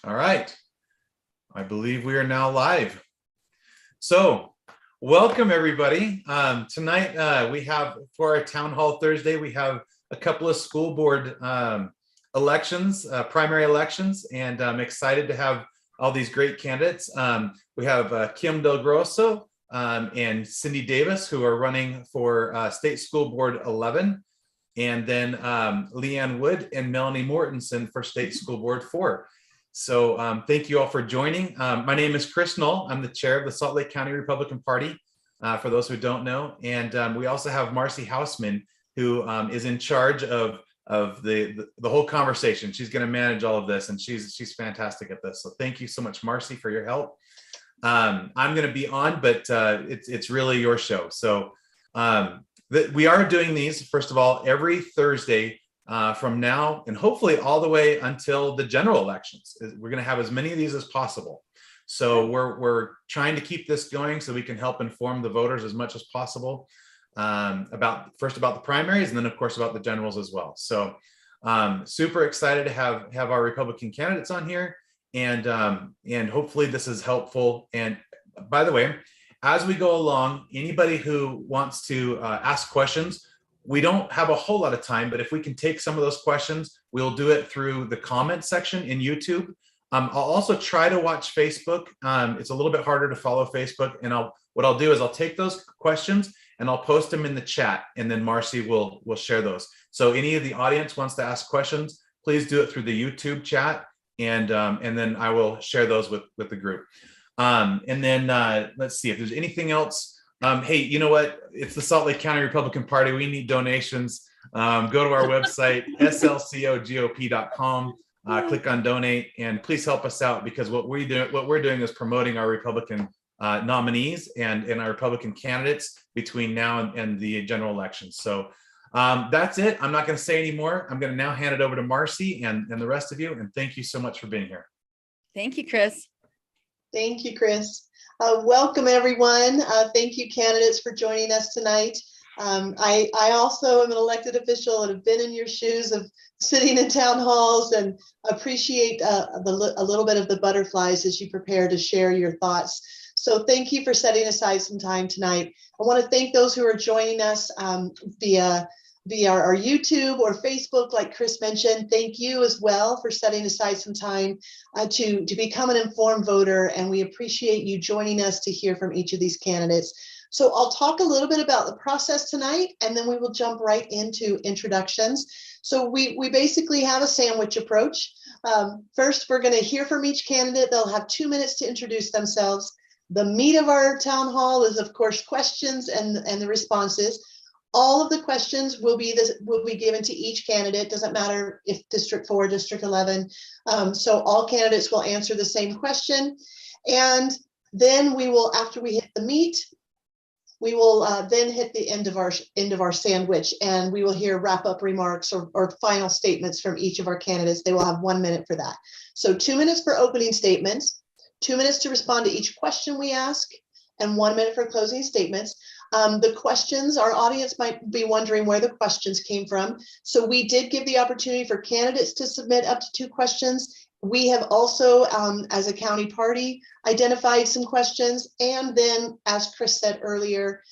All right. I believe we are now live. So welcome everybody. Tonight we have, for our Town Hall Thursday, we have a couple of school board elections, primary elections, and I'm excited to have all these great candidates. We have Kim Del Grosso and Cindy Davis, who are running for State School Board 11, and then Leann Wood and Melanie Mortensen for State School Board 4. So thank you all for joining. My name is Chris Knoll. I'm the chair of the Salt Lake County Republican Party, for those who don't know. And we also have Marcy Hausman, who is in charge of the whole conversation. She's going to manage all of this, and she's fantastic at this. So thank you so much, Marcy, for your help. I'm going to be on, but it's really your show. So we are doing these, first of all, every Thursday from now and hopefully all the way until the general elections. We're going to have as many of these as possible. So we're trying to keep this going so we can help inform the voters as much as possible about the primaries, and then of course about the generals as well. So super excited to have our Republican candidates on here, and hopefully this is helpful. And by the way, as we go along, anybody who wants to ask questions, we don't have a whole lot of time, but if we can take some of those questions, we'll do it through the comment section in YouTube. I'll also try to watch Facebook. It's a little bit harder to follow Facebook, and what I'll do is I'll take those questions and I'll post them in the chat, and then Marcy will share those. So any of the audience wants to ask questions, please do it through the YouTube chat, and then I will share those with the group. And then let's see if there's anything else. Hey, you know what? It's the Salt Lake County Republican Party. We need donations. Go to our website, slcogop.com. Click on donate, and please help us out, because what we're doing is promoting our Republican nominees and our Republican candidates between now and the general election. So that's it. I'm not going to say any more. I'm going to now hand it over to Marcy and the rest of you. And thank you so much for being here. Thank you, Chris. Thank you, Chris. Welcome, everyone. Thank you, candidates, for joining us tonight. I also am an elected official and have been in your shoes of sitting in town halls, and appreciate a little bit of the butterflies as you prepare to share your thoughts. So thank you for setting aside some time tonight. I want to thank those who are joining us via our YouTube or Facebook, like Chris mentioned. Thank you as well for setting aside some time to become an informed voter, and we appreciate you joining us to hear from each of these candidates. So I'll talk a little bit about the process tonight, and then we will jump right into introductions. So we basically have a sandwich approach. First, we're going to hear from each candidate. They'll have 2 minutes to introduce themselves. The meat of our town hall is, of course, questions and the responses. All of the questions will be given to each candidate. Doesn't matter if District 4, District 11. So all candidates will answer the same question. And then we will, after we hit the meat, we will then hit the end of our sandwich, and we will hear wrap-up remarks or final statements from each of our candidates. They will have 1 minute for that. So 2 minutes for opening statements, 2 minutes to respond to each question we ask, and 1 minute for closing statements. The questions, our audience might be wondering where the questions came from. So we did give the opportunity for candidates to submit up to 2 questions. We have also, as a county party, identified some questions. And then, as Chris said earlier,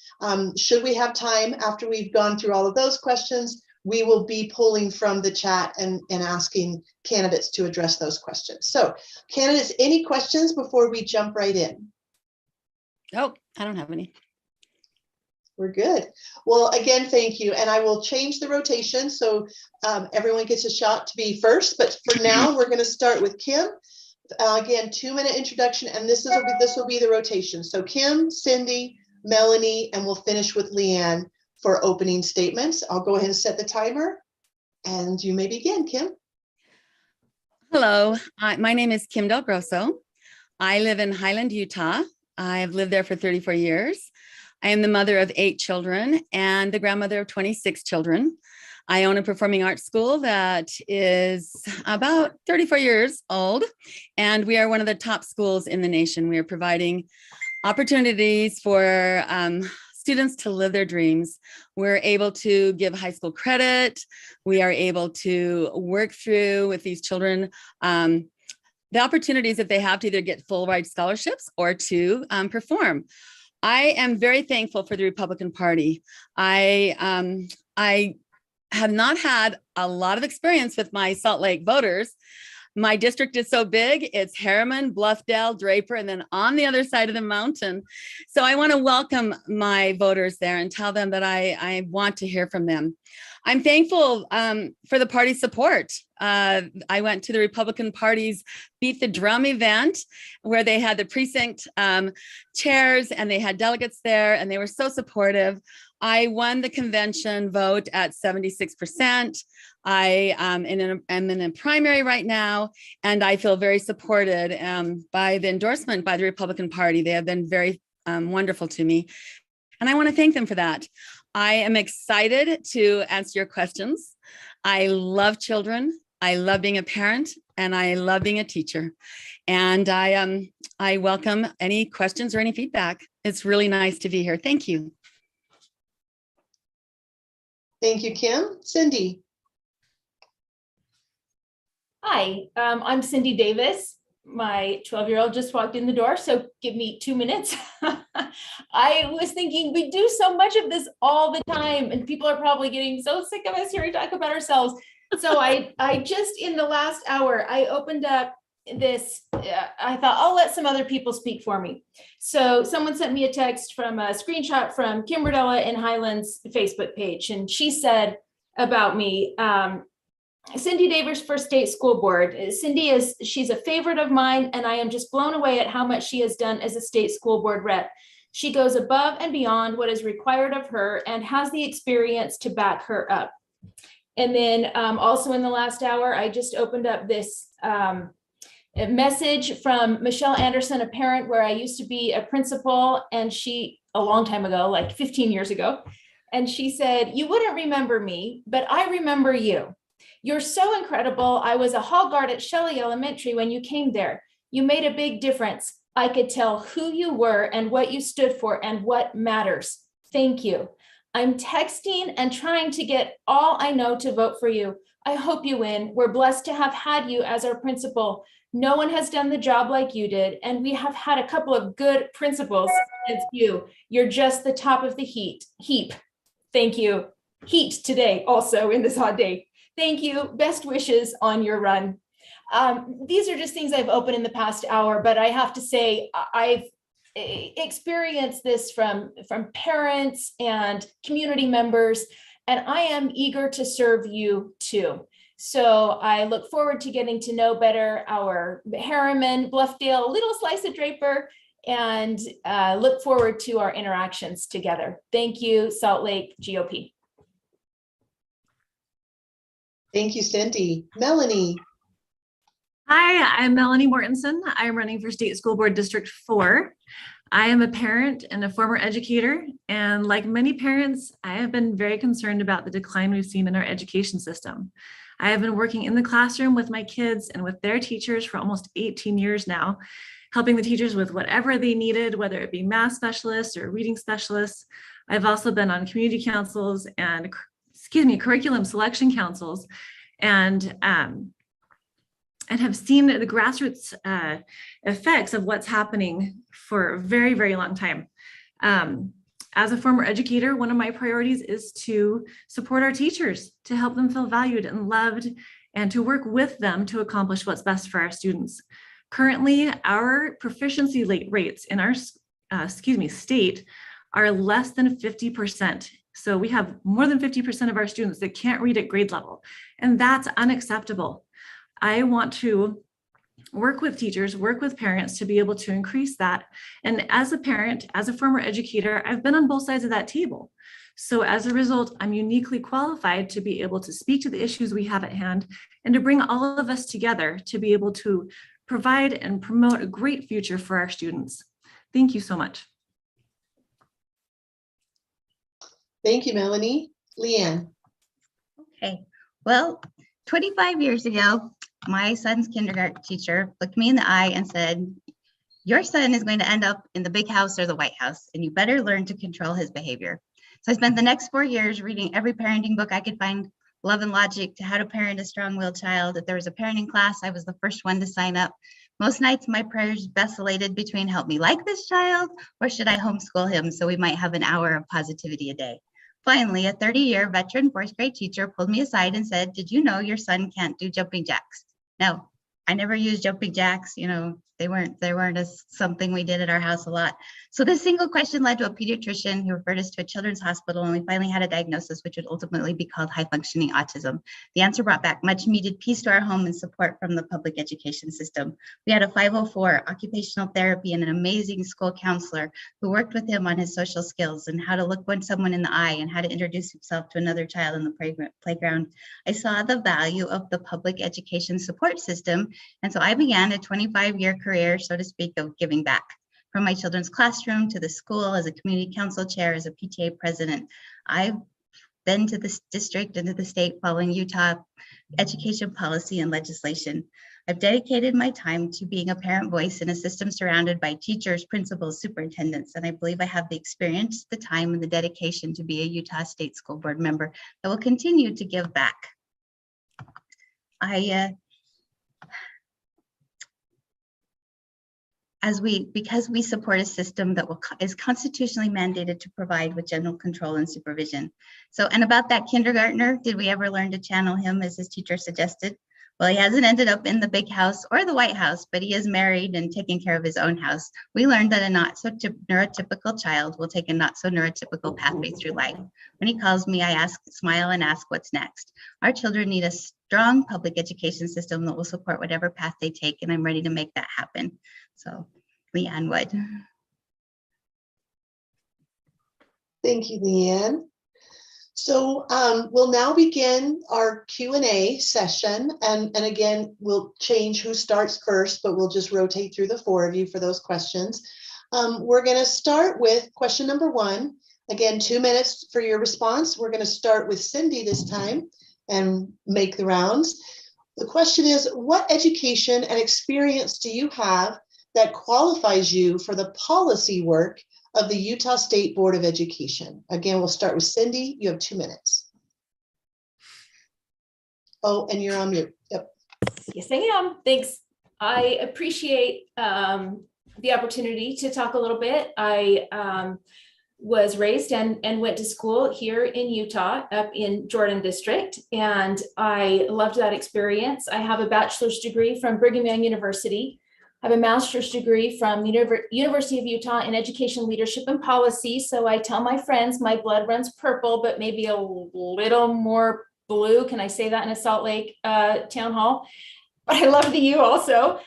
should we have time after we've gone through all of those questions, we will be pulling from the chat and asking candidates to address those questions. So candidates, any questions before we jump right in? Oh, I don't have any. We're good. Well, again, thank you. And I will change the rotation so everyone gets a shot to be first. But for now, we're going to start with Kim. Again, 2 minute introduction, and this will be the rotation. So Kim, Cindy, Melanie, and we'll finish with Leann for opening statements. I'll go ahead and set the timer, and you may begin, Kim. Hello, my name is Kim Del Grosso. I live in Highland, Utah. I've lived there for 34 years. I am the mother of 8 children and the grandmother of 26 children. I own a performing arts school that is about 34 years old, and we are one of the top schools in the nation. We are providing opportunities for students to live their dreams. We're able to give high school credit. We are able to work through with these children the opportunities that they have to either get full ride scholarships or to perform. I am very thankful for the Republican Party. I have not had a lot of experience with my Salt Lake voters. My district is so big, it's Harriman, Bluffdale, Draper, and then on the other side of the mountain. So I want to welcome my voters there and tell them that I want to hear from them. I'm thankful for the party's support. I went to the Republican Party's Beat the Drum event where they had the precinct chairs and they had delegates there and they were so supportive. I won the convention vote at 76%. I am in a primary right now, and I feel very supported by the endorsement by the Republican Party. They have been very wonderful to me, and I want to thank them for that. I am excited to answer your questions. I love children. I love being a parent, and I love being a teacher. And I welcome any questions or any feedback. It's really nice to be here. Thank you. Thank you, Kim. Cindy. Hi, I'm Cindy Davis. My 12-year-old just walked in the door, so give me 2 minutes. I was thinking we do so much of this all the time, and people are probably getting so sick of us hearing talk about ourselves. So I just in the last hour, I opened up this, I thought I'll let some other people speak for me. So someone sent me a text from a screenshot from Kimberdella in Highlands Facebook page, and she said about me, Cindy Davis for state school board. She's a favorite of mine, and I am just blown away at how much she has done as a state school board rep. She goes above and beyond what is required of her and has the experience to back her up. And then also in the last hour, I just opened up this a message from Michelle Anderson, a parent where I used to be a principal, and she, a long time ago, like 15 years ago, and she said, "You wouldn't remember me, but I remember you. You're so incredible. I was a hall guard at Shelley Elementary when you came there. You made a big difference. I could tell who you were and what you stood for and what matters. Thank you. I'm texting and trying to get all I know to vote for you. I hope you win. We're blessed to have had you as our principal. No one has done the job like you did, and we have had a couple of good principals since you. You're just the top of the heap. Thank you. Heat today also in this hot day. Thank you. Best wishes on your run." These are just things I've opened in the past hour, but I have to say I've experienced this from parents and community members, and I am eager to serve you too. So I look forward to getting to know better our Harriman, Bluffdale, little slice of Draper, and look forward to our interactions together. Thank you, Salt Lake GOP. Thank you, Cindy. Melanie. Hi, I'm Melanie Mortensen. I'm running for State School Board District 4. I am a parent and a former educator, and like many parents, I have been very concerned about the decline we've seen in our education system. I have been working in the classroom with my kids and with their teachers for almost 18 years now, helping the teachers with whatever they needed, whether it be math specialists or reading specialists. I've also been on community councils and curriculum selection councils, and have seen the grassroots effects of what's happening for a very, very long time. As a former educator, one of my priorities is to support our teachers, to help them feel valued and loved, and to work with them to accomplish what's best for our students. Currently, our proficiency rates in our state are less than 50%. So we have more than 50% of our students that can't read at grade level, and that's unacceptable. I want to work with teachers, work with parents to be able to increase that. And as a parent, as a former educator, I've been on both sides of that table. So as a result, I'm uniquely qualified to be able to speak to the issues we have at hand and to bring all of us together to be able to provide and promote a great future for our students. Thank you so much. Thank you, Melanie. Leann. Okay, well, 25 years ago, my son's kindergarten teacher looked me in the eye and said, "Your son is going to end up in the big house or the White House, and you better learn to control his behavior." So I spent the next 4 years reading every parenting book I could find, Love and Logic to How to Parent a Strong-Willed Child. If there was a parenting class, I was the first one to sign up. Most nights, my prayers vacillated between help me like this child or should I homeschool him so we might have an hour of positivity a day. Finally, a 30-year veteran fourth grade teacher pulled me aside and said, "Did you know your son can't do jumping jacks?" No, I never used jumping jacks. They weren't something we did at our house a lot. So this single question led to a pediatrician who referred us to a children's hospital, and we finally had a diagnosis which would ultimately be called high functioning autism. The answer brought back much needed peace to our home and support from the public education system. We had a 504 occupational therapy and an amazing school counselor who worked with him on his social skills and how to look someone in the eye and how to introduce himself to another child in the playground. I saw the value of the public education support system, and so I began a 25-year career, so to speak, of giving back. From my children's classroom to the school, as a community council chair, as a PTA president, I've been to this district and to the state following Utah education policy and legislation. I've dedicated my time to being a parent voice in a system surrounded by teachers, principals, superintendents, and I believe I have the experience, the time, and the dedication to be a Utah State School Board member that will continue to give back. Because we support a system that is constitutionally mandated to provide with general control and supervision. And about that kindergartner, did we ever learn to channel him as his teacher suggested? Well, he hasn't ended up in the big house or the White House, but he is married and taking care of his own house. We learned that a not so neurotypical child will take a not so neurotypical pathway through life. When he calls me, I smile and ask what's next. Our children need a strong public education system that will support whatever path they take, and I'm ready to make that happen. So, Leann Wood. Thank you, Leann. So we'll now begin our Q&A session. And again, we'll change who starts first, but we'll just rotate through the four of you for those questions. We're going to start with question number 1. Again, 2 minutes for your response. We're going to start with Cindy this time and make the rounds. The question is, what education and experience do you have that qualifies you for the policy work of the Utah State Board of Education? Again, we'll start with Cindy. You have 2 minutes. Oh, and you're on mute. Yep. Yes, I am. Thanks. I appreciate the opportunity to talk a little bit. I was raised and went to school here in Utah, up in Jordan District, and I loved that experience. I have a bachelor's degree from Brigham Young University. I have a master's degree from the University of Utah in Education Leadership and Policy. So I tell my friends my blood runs purple, but maybe a little more blue. Can I say that in a Salt Lake town hall? But I love the U also.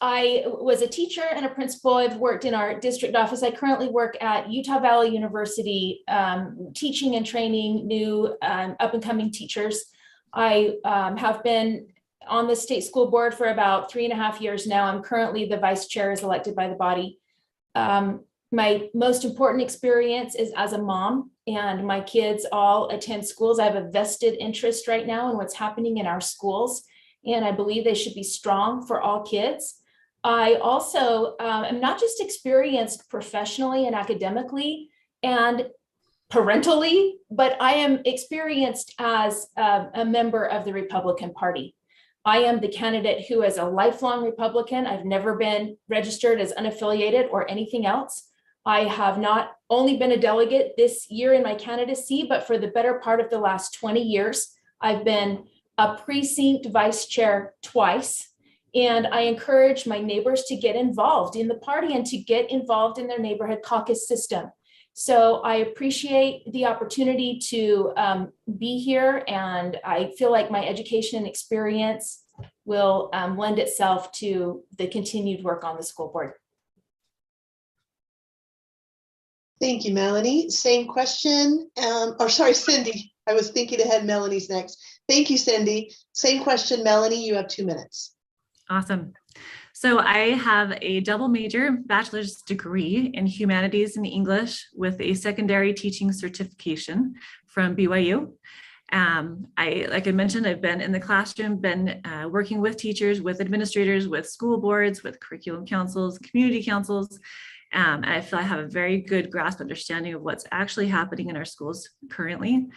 I was a teacher and a principal. I've worked in our district office. I currently work at Utah Valley University, teaching and training new up and coming teachers. I have been on the state school board for about 3.5 years now. I'm currently the vice chair as elected by the body. My most important experience is as a mom, and my kids all attend schools. I have a vested interest right now in what's happening in our schools, and I believe they should be strong for all kids. I also am not just experienced professionally and academically and parentally, but I am experienced as a member of the Republican Party. I am the candidate who is a lifelong Republican. I've never been registered as unaffiliated or anything else. I have not only been a delegate this year in my candidacy, but for the better part of the last 20 years, I've been a precinct vice chair twice. And I encourage my neighbors to get involved in the party and to get involved in their neighborhood caucus system. So I appreciate the opportunity to be here, and I feel like my education and experience will lend itself to the continued work on the school board. Thank you, Melanie. Same question. Sorry, Cindy. I was thinking ahead. Melanie's next. Thank you, Cindy. Same question, Melanie. You have 2 minutes. Awesome. So I have a double major bachelor's degree in humanities and English with a secondary teaching certification from BYU. Like I mentioned, I've been in the classroom, been working with teachers, with administrators, with school boards, with curriculum councils, community councils. And I feel I have a very good grasp understanding of what's actually happening in our schools currently.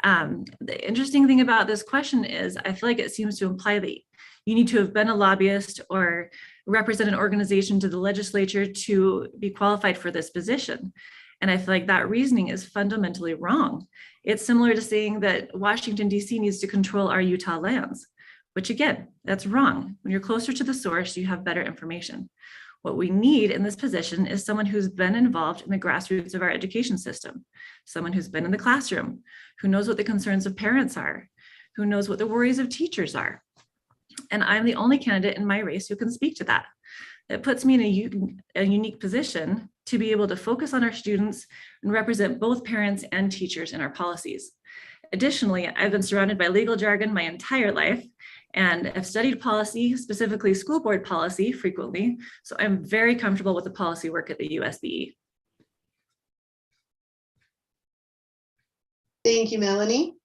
The interesting thing about this question is I feel like it seems to imply that You need to have been a lobbyist or represent an organization to the legislature to be qualified for this position. And I feel like that reasoning is fundamentally wrong. It's similar to saying that Washington, D.C. needs to control our Utah lands, which again, that's wrong. When you're closer to the source, you have better information. What we need in this position is someone who's been involved in the grassroots of our education system, someone who's been in the classroom, who knows what the concerns of parents are, who knows what the worries of teachers are. And I'm the only candidate in my race who can speak to that. It puts me in a unique position to be able to focus on our students and represent both parents and teachers in our policies. Additionally, I've been surrounded by legal jargon my entire life and have studied policy, specifically school board policy, frequently. So I'm very comfortable with the policy work at the USBE. Thank you, Melanie.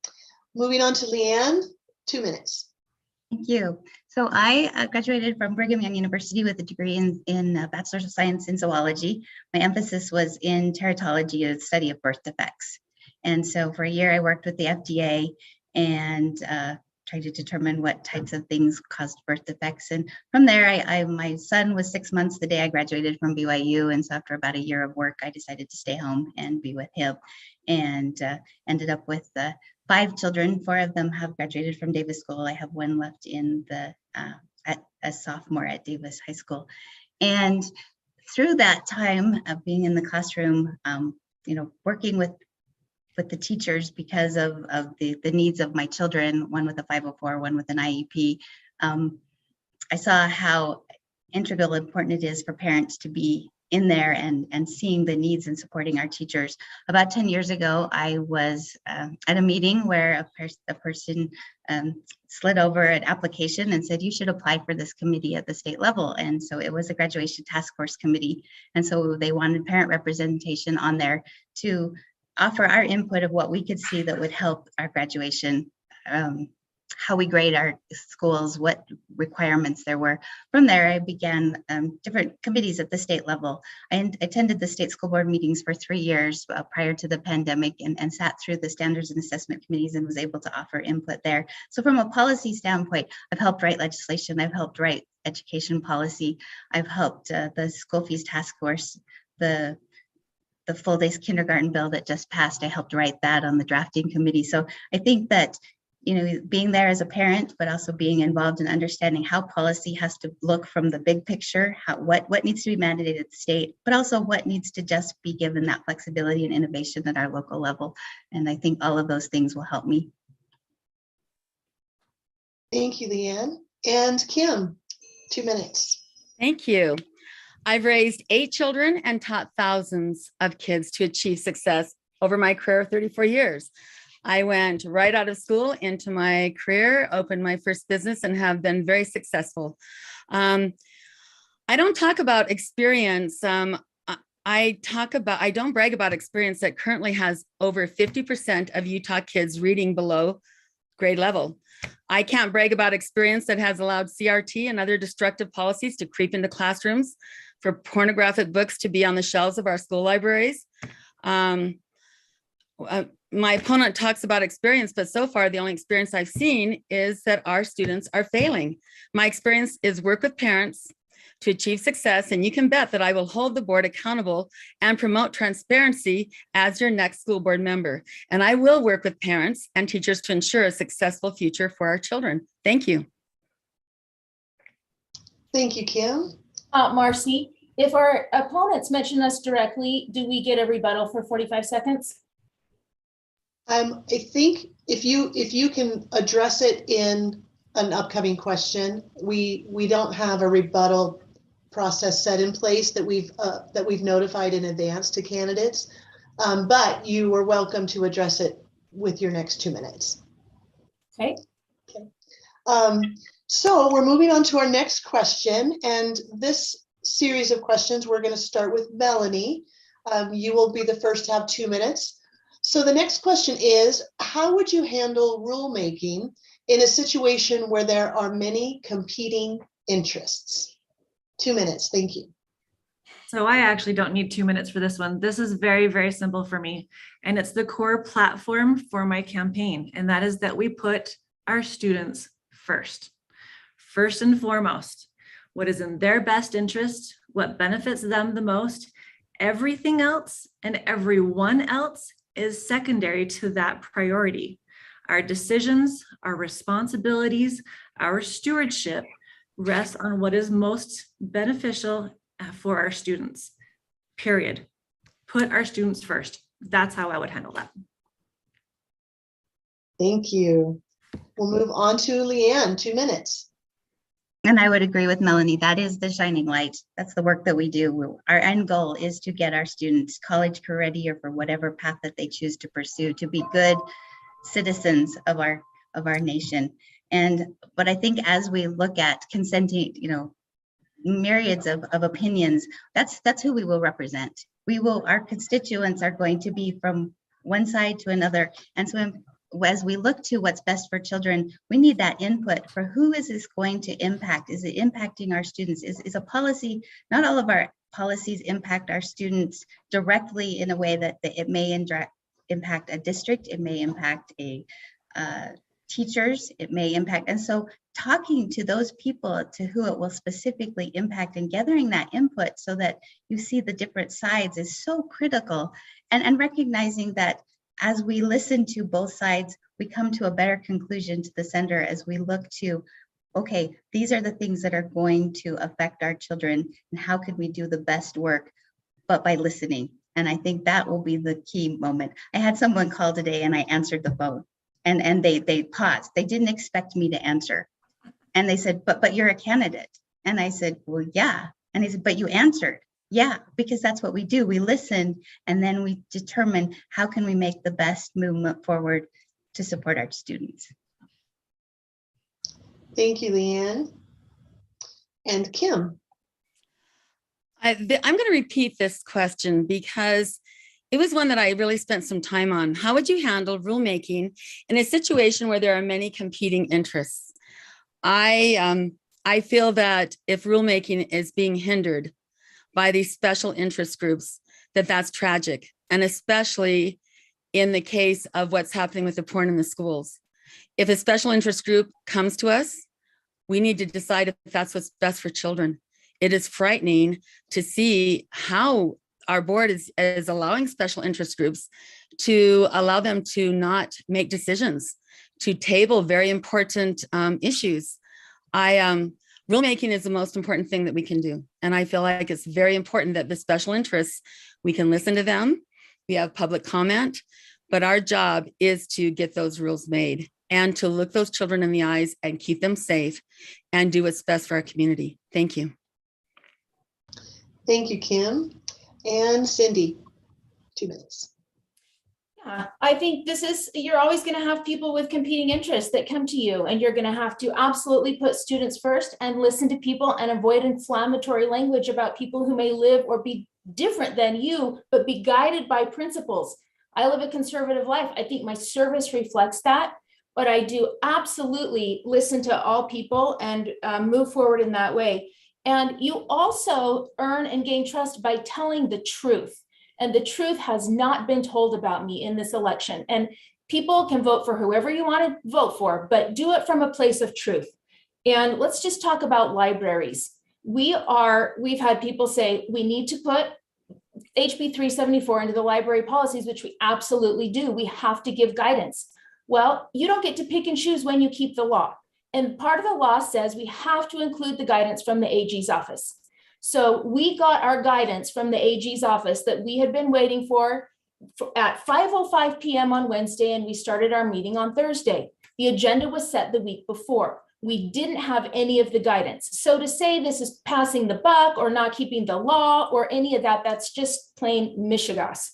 Moving on to Leann, 2 minutes. Thank you. So I graduated from Brigham Young University with a degree in Bachelor of Science in Zoology. My emphasis was in teratology, a study of birth defects. And so for a year, I worked with the FDA and tried to determine what types of things caused birth defects. And from there, my son was 6 months the day I graduated from BYU. And so after about a year of work, I decided to stay home and be with him, and ended up with 5 children. 4 of them have graduated from Davis School. I have 1 left in the a sophomore at Davis High School. And through that time of being in the classroom, working with the teachers because of the needs of my children, one with a 504, one with an IEP, I saw how integral important it is for parents to be in there and seeing the needs and supporting our teachers. About 10 years ago, I was at a meeting where a person slid over an application and said, you should apply for this committee at the state level. And so it was a graduation task force committee. And so they wanted parent representation on there to offer our input of what we could see that would help our graduation, how we grade our schools, what requirements there were. From there, I began different committees at the state level. I attended the state school board meetings for 3 years prior to the pandemic and sat through the standards and assessment committees and was able to offer input there. So from a policy standpoint, I've helped write legislation. I've helped write education policy. I've helped the school fees task force, the full day kindergarten bill that just passed. I helped write that on the drafting committee. So I think that being there as a parent, but also being involved in understanding how policy has to look from the big picture, what needs to be mandated at the state, but also what needs to just be given that flexibility and innovation at our local level. And I think all of those things will help me. Thank you, Leann. And Kim, 2 minutes. Thank you. I've raised 8 children and taught thousands of kids to achieve success over my career of 34 years. I went right out of school into my career, opened my first business, and have been very successful. I don't talk about experience. I don't brag about experience that currently has over 50% of Utah kids reading below grade level. I can't brag about experience that has allowed CRT and other destructive policies to creep into classrooms, for pornographic books to be on the shelves of our school libraries. My opponent talks about experience, but so far the only experience I've seen is that our students are failing. My experience is work with parents to achieve success, and you can bet that I will hold the board accountable and promote transparency as your next school board member. And I will work with parents and teachers to ensure a successful future for our children. Thank you. Thank you, Kim. Marcy, if our opponents mention us directly, do we get a rebuttal for 45 seconds? I think if you can address it in an upcoming question, we don't have a rebuttal process set in place that we've notified in advance to candidates, but you are welcome to address it with your next 2 minutes. Okay. So we're moving on to our next question, and this series of questions we're going to start with Melanie. You will be the first to have 2 minutes. So the next question is, how would you handle rulemaking in a situation where there are many competing interests? 2 minutes, thank you. So I actually don't need 2 minutes for this one. This is very, very simple for me. And it's the core platform for my campaign. And that is that we put our students first. first and foremost, what is in their best interest, what benefits them the most. Everything else and everyone else is secondary to that priority. Our decisions, our responsibilities, our stewardship rest on what is most beneficial for our students, period. Put our students first. That's how I would handle that. Thank you. We'll move on to Leann, 2 minutes. And I would agree with Melanie. That is the shining light. That's the work that we do. Our end goal is to get our students college career ready or for whatever path that they choose to pursue, to be good citizens of our nation. But I think as we look at consenting, myriads of opinions, that's who we will represent. Our constituents are going to be from one side to another. And so as we look to what's best for children, we need that input for who is this going to impact? Is it impacting our students? Is a policy, not all of our policies impact our students directly in a way that it may impact a district, it may impact teachers, it may impact. And so talking to those people to who it will specifically impact and gathering that input so that you see the different sides is so critical. And recognizing that as we listen to both sides, we come to a better conclusion to the center as we look to, okay, these are the things that are going to affect our children and how could we do the best work, but by listening. And I think that will be the key moment. I had someone call today and I answered the phone and they paused. They didn't expect me to answer. And they said, but you're a candidate. And I said, well, yeah. And he said, but you answered. Yeah, because that's what we do. We listen and then we determine how can we make the best movement forward to support our students. Thank you, Leann. And Kim. I'm going to repeat this question because it was one that I really spent some time on. How would you handle rulemaking in a situation where there are many competing interests? I feel that if rulemaking is being hindered by these special interest groups, that's tragic. And especially in the case of what's happening with the porn in the schools. If a special interest group comes to us, we need to decide if that's what's best for children. It is frightening to see how our board is allowing special interest groups to allow them to not make decisions, to table very important issues. Rulemaking is the most important thing that we can do. And I feel like it's very important that the special interests, we can listen to them, we have public comment, but our job is to get those rules made and to look those children in the eyes and keep them safe and do what's best for our community. Thank you. Thank you, Kim. And Cindy, 2 minutes. I think you're always going to have people with competing interests that come to you, and you're going to have to absolutely put students first and listen to people and avoid inflammatory language about people who may live or be different than you, but be guided by principles. I live a conservative life. I think my service reflects that, but I do absolutely listen to all people and move forward in that way. And you also earn and gain trust by telling the truth. And the truth has not been told about me in this election. And people can vote for whoever you want to vote for, but do it from a place of truth. And let's just talk about libraries. We've had people say we need to put HB 374 into the library policies, which we absolutely do. We have to give guidance. Well, you don't get to pick and choose when you keep the law. And part of the law says we have to include the guidance from the AG's office. So we got our guidance from the AG's office that we had been waiting for at 5:05 p.m. on Wednesday, and we started our meeting on Thursday. The agenda was set the week before. We didn't have any of the guidance. So to say this is passing the buck or not keeping the law or any of that, that's just plain mishigas.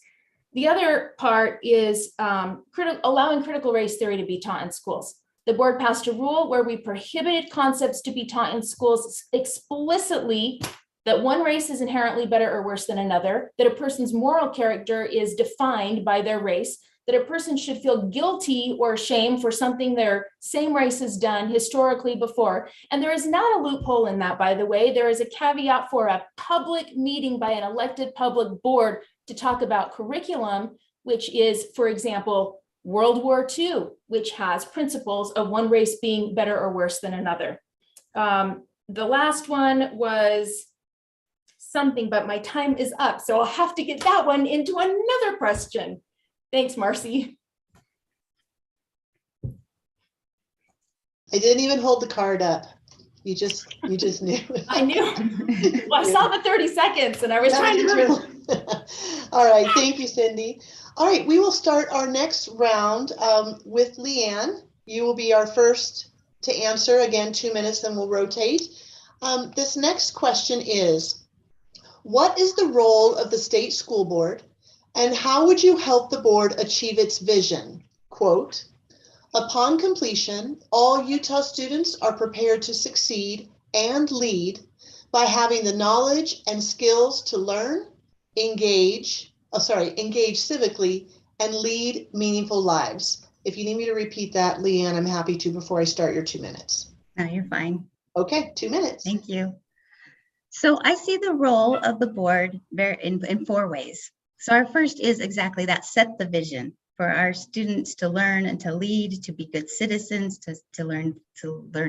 The other part is allowing critical race theory to be taught in schools. The board passed a rule where we prohibited concepts to be taught in schools explicitly, that one race is inherently better or worse than another, that a person's moral character is defined by their race, that a person should feel guilty or shame for something their same race has done historically before. And there is not a loophole in that, by the way. There is a caveat for a public meeting by an elected public board to talk about curriculum, which is, for example, World War II, which has principles of one race being better or worse than another. The last one was something, but my time is up. So I'll have to get that one into another question. Thanks, Marcy. I didn't even hold the card up. You just knew. I knew. Well, I saw the 30 seconds and I was trying to remember. All right, thank you, Cindy. All right, we will start our next round with Leann. You will be our first to answer. Again, 2 minutes, then we'll rotate. This next question is, what is the role of the state school board and how would you help the board achieve its vision? Quote, upon completion, all Utah students are prepared to succeed and lead by having the knowledge and skills to learn, engage civically, and lead meaningful lives. If you need me to repeat that, Leann, I'm happy to before I start your 2 minutes. No, you're fine. Okay, 2 minutes. Thank you. So I see the role of the board in 4 ways. So our first is exactly that, set the vision for our students to learn and to lead, to be good citizens, to learn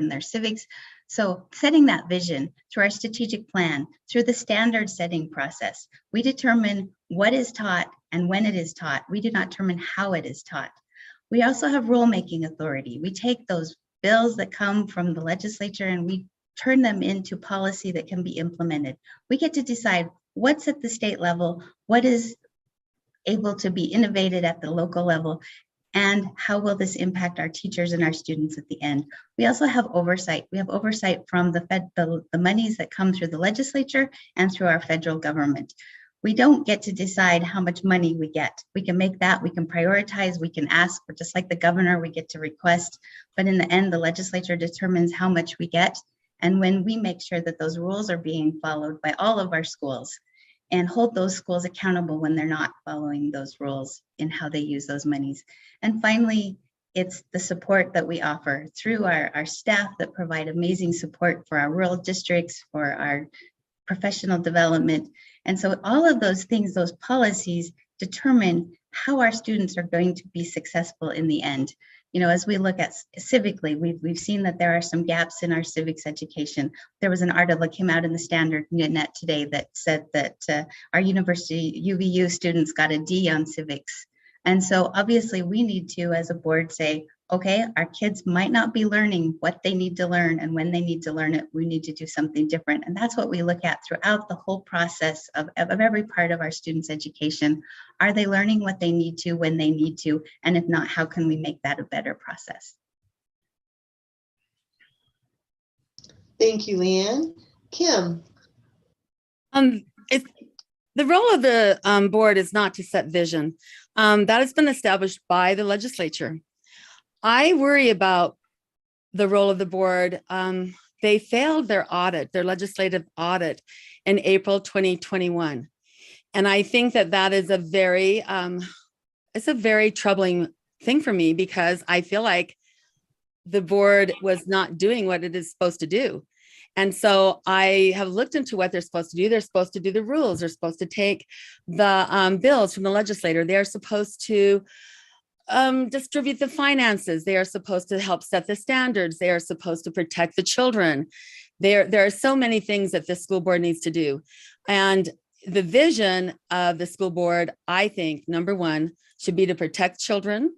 their civics. So setting that vision through our strategic plan, through the standard setting process, we determine what is taught and when it is taught. We do not determine how it is taught. We also have rulemaking authority. We take those bills that come from the legislature and we turn them into policy that can be implemented. We get to decide what's at the state level, what is able to be innovated at the local level, and how will this impact our teachers and our students at the end. We also have oversight. We have oversight from the monies that come through the legislature and through our federal government. We don't get to decide how much money we get. We can make that, we can prioritize, we can ask, but just like the governor, we get to request. But in the end, the legislature determines how much we get. And when we make sure that those rules are being followed by all of our schools and hold those schools accountable when they're not following those rules in how they use those monies. And finally, it's the support that we offer through our staff that provide amazing support for our rural districts, for our professional development. And so all of those things, those policies determine how our students are going to be successful in the end. You know, as we look at civically, we've seen that there are some gaps in our civics education. There was an article that came out in the Standard Net today that said that our university UVU students got a D on civics. And so obviously we need to, as a board, say, okay, our kids might not be learning what they need to learn, and when they need to learn it, we need to do something different. And that's what we look at throughout the whole process of every part of our students' education. Are they learning what they need to when they need to? And if not, how can we make that a better process? Thank you, Leann. Kim. The role of the board is not to set vision. That has been established by the legislature. I worry about the role of the board. They failed their legislative audit in April 2021. And I think that is a very troubling thing for me, because I feel like the board was not doing what it is supposed to do. And so I have looked into what they're supposed to do. They're supposed to do the rules. They're supposed to take the bills from the legislator. They're supposed to distribute the finances. They are supposed to help set the standards. They are supposed to protect the children. There are so many things that the school board needs to do. And the vision of the school board, I think, number one, should be to protect children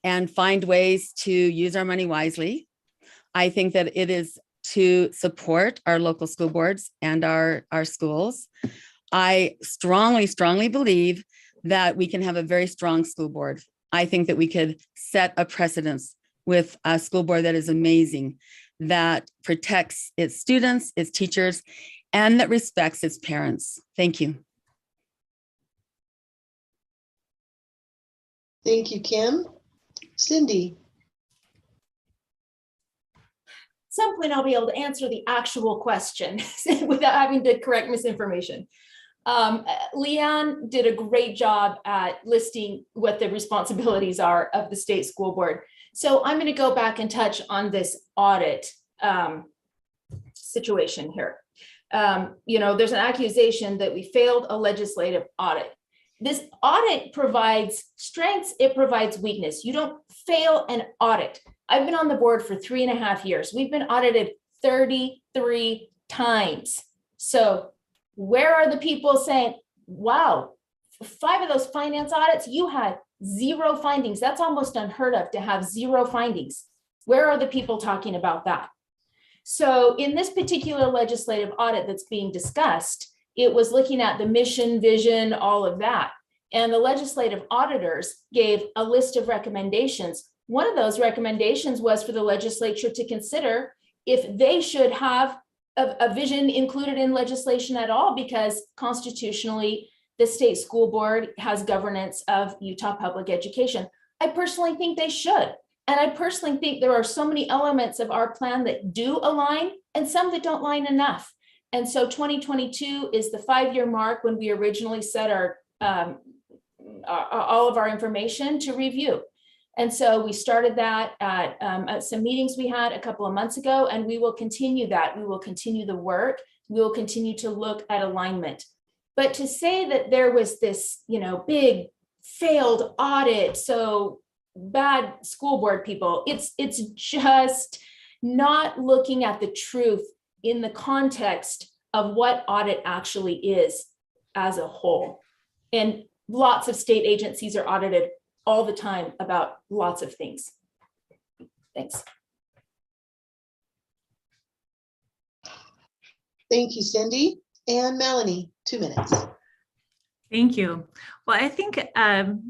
and find ways to use our money wisely. I think that it is to support our local school boards and our schools. I strongly, strongly believe that we can have a very strong school board. I think that we could set a precedence with a school board that is amazing, that protects its students, its teachers, and that respects its parents. Thank you. Thank you, Kim. Cindy. At some point I'll be able to answer the actual question without having to correct misinformation. Leann did a great job at listing what the responsibilities are of the state school board. So I'm going to go back and touch on this audit situation here. There's an accusation that we failed a legislative audit. This audit provides strengths, it provides weakness. You don't fail an audit. I've been on the board for 3.5 years. We've been audited 33 times. So where are the people saying, wow, 5 of those finance audits, you had 0 findings. That's almost unheard of to have 0 findings. Where are the people talking about that? So in this particular legislative audit that's being discussed, it was looking at the mission, vision, all of that. And the legislative auditors gave a list of recommendations. One of those recommendations was for the legislature to consider if they should have a vision included in legislation at all, because constitutionally, the state school board has governance of Utah public education. I personally think they should. And I personally think there are so many elements of our plan that do align and some that don't align enough. And so 2022 is the 5-year mark when we originally set our all of our information to review. And so we started that at some meetings we had a couple of months ago, and we will continue that. We will continue the work. We will continue to look at alignment. But to say that there was this, big failed audit, so bad school board people, it's just not looking at the truth in the context of what audit actually is as a whole. And lots of state agencies are audited all the time about lots of things. Thanks. Thank you, Cindy. And Melanie, 2 minutes. Thank you. Well, I think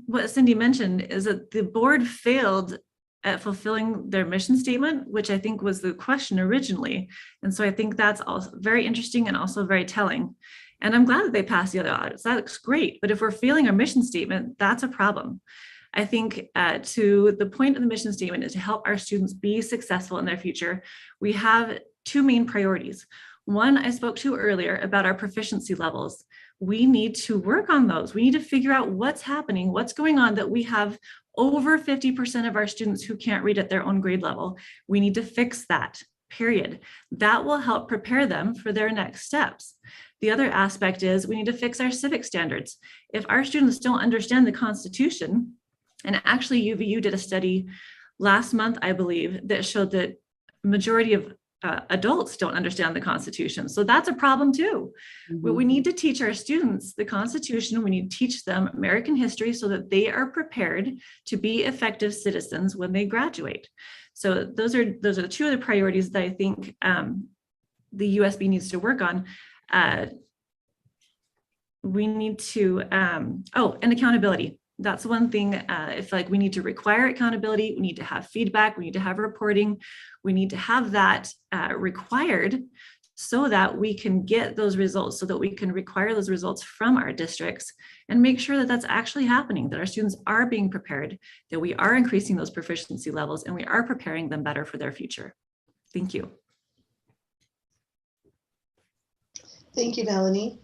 what Cindy mentioned is that the board failed at fulfilling their mission statement, which I think was the question originally. And so I think that's also very interesting and also very telling. And I'm glad that they passed the other audits. That looks great. But if we're failing our mission statement, that's a problem. I think to the point of the mission statement is to help our students be successful in their future. We have 2 main priorities. One I spoke to earlier about our proficiency levels. We need to work on those. We need to figure out what's happening, what's going on, that we have over 50% of our students who can't read at their own grade level. We need to fix that, period. That will help prepare them for their next steps. The other aspect is we need to fix our civic standards. If our students don't understand the Constitution, and actually UVU did a study last month, I believe, that showed that majority of adults don't understand the Constitution. So that's a problem too. Mhm. We need to teach our students the Constitution. We need to teach them American history so that they are prepared to be effective citizens when they graduate. So those are the 2 other priorities that I think the USB needs to work on. We need to, and accountability. That's one thing. If we need to require accountability, we need to have feedback, we need to have reporting, we need to have that required so that we can get those results, so that we can require those results from our districts and make sure that that's actually happening, that our students are being prepared, that we are increasing those proficiency levels, and we are preparing them better for their future. Thank you. Thank you, Melanie.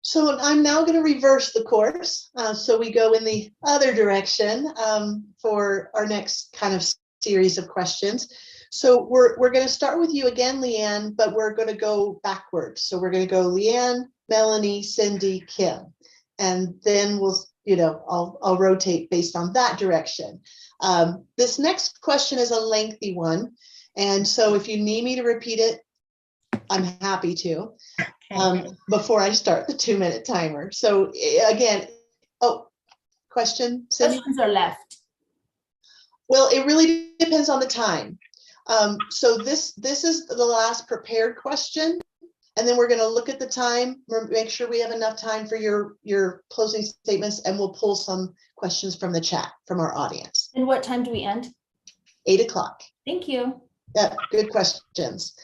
So I'm now going to reverse the course. So we go in the other direction for our next kind of series of questions. So we're going to start with you again, Leann, but we're going to go backwards. So we're going to go Leann, Melanie, Cindy, Kim, and then I'll rotate based on that direction. This next question is a lengthy one. And so if you need me to repeat it, I'm happy to. Before I start the 2-minute timer. So again, question, Cindy? Questions are left. Well, it really depends on the time. So this is the last prepared question, and then we're going to look at the time, make sure we have enough time for your closing statements, and we'll pull some questions from the chat from our audience. And what time do we end? 8 o'clock. Thank you. Yeah, good questions.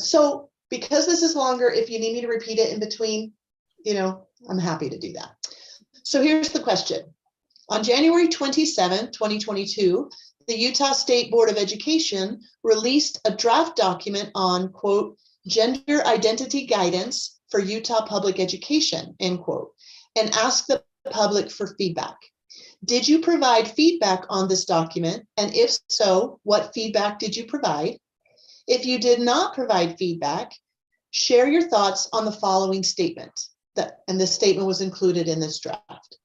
So because this is longer, if you need me to repeat it in between, I'm happy to do that. So here's the question. On January 27, 2022, the Utah State Board of Education released a draft document on, quote, gender identity guidance for Utah public education, end quote, and asked the public for feedback. Did you provide feedback on this document? And if so, what feedback did you provide? If you did not provide feedback, share your thoughts on the following statement. And this statement was included in this draft.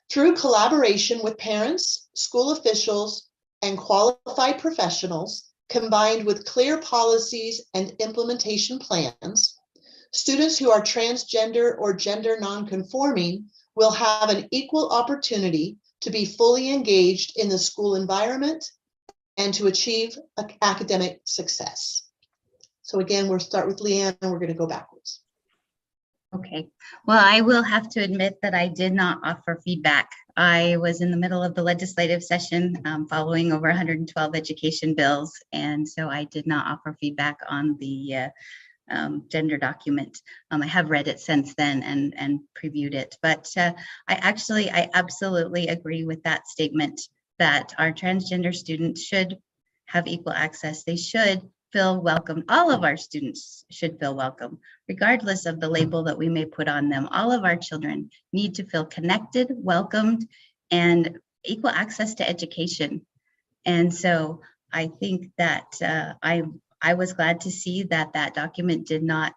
Through collaboration with parents, school officials, and qualified professionals, combined with clear policies and implementation plans, students who are transgender or gender nonconforming will have an equal opportunity to be fully engaged in the school environment and to achieve academic success. So again, we'll start with Leann and we're going to go backwards. Okay, well, I will have to admit that I did not offer feedback. I was in the middle of the legislative session following over 112 education bills, and so I did not offer feedback on the gender document. I have read it since then and previewed it, but I absolutely agree with that statement that our transgender students should have equal access. They should feel welcome. All of our students should feel welcome, regardless of the label that we may put on them. All of our children need to feel connected, welcomed, and equal access to education. And so I think that I was glad to see that that document did not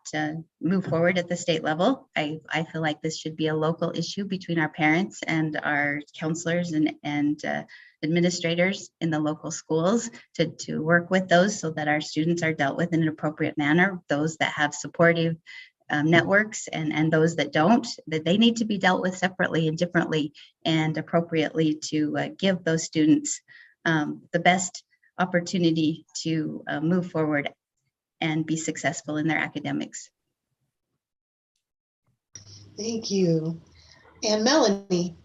move forward at the state level. I feel like this should be a local issue between our parents and our counselors and administrators in the local schools to work with those so that our students are dealt with in an appropriate manner. Those that have supportive networks and those that don't, that they need to be dealt with separately and differently and appropriately to give those students the best opportunity to move forward and be successful in their academics. Thank you. And Melanie.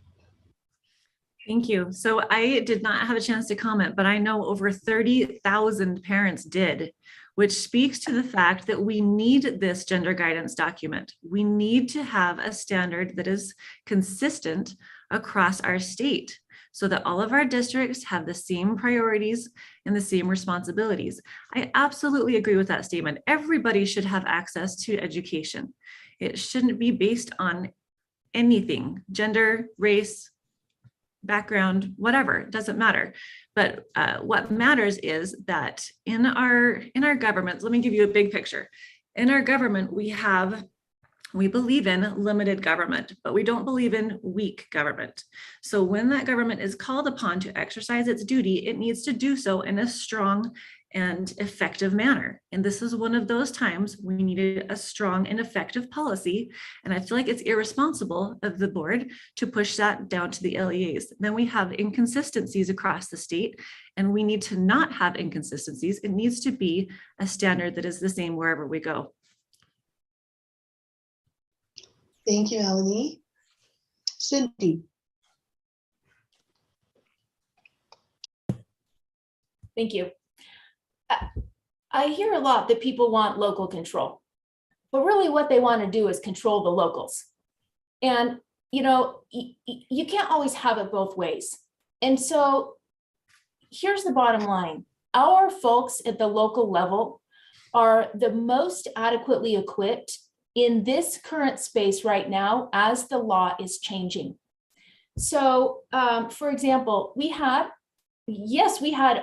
Thank you. So I did not have a chance to comment, but I know over 30,000 parents did, which speaks to the fact that we need this gender guidance document. We need to have a standard that is consistent across our state so that all of our districts have the same priorities and the same responsibilities. I absolutely agree with that statement. Everybody should have access to education. It shouldn't be based on anything, gender, race, background, whatever, it doesn't matter. But what matters is that in our government, let me give you a big picture. In our government, we believe in limited government, but we don't believe in weak government. So when that government is called upon to exercise its duty, it needs to do so in a strong and effective manner. And this is one of those times we needed a strong and effective policy. And I feel like it's irresponsible of the board to push that down to the LEAs. Then we have inconsistencies across the state, and we need to not have inconsistencies. It needs to be a standard that is the same wherever we go. Thank you, Melanie. Cindy. Thank you. I hear a lot that people want local control, but really what they want to do is control the locals. And, you know, you can't always have it both ways. And so here's the bottom line. Our folks at the local level are the most adequately equipped in this current space right now as the law is changing. So, for example, we had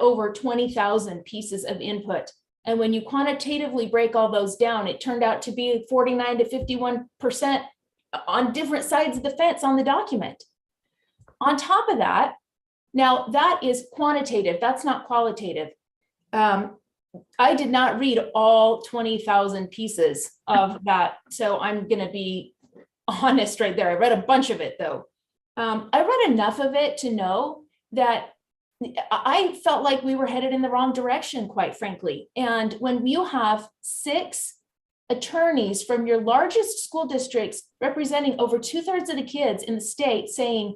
over 20,000 pieces of input. And when you quantitatively break all those down, it turned out to be 49 to 51% on different sides of the fence on the document. On top of that, now that is quantitative, that's not qualitative. I did not read all 20,000 pieces of that. So I'm gonna be honest right there. I read a bunch of it though. I read enough of it to know that I felt like we were headed in the wrong direction, quite frankly. And when you have 6 attorneys from your largest school districts representing over 2/3 of the kids in the state saying,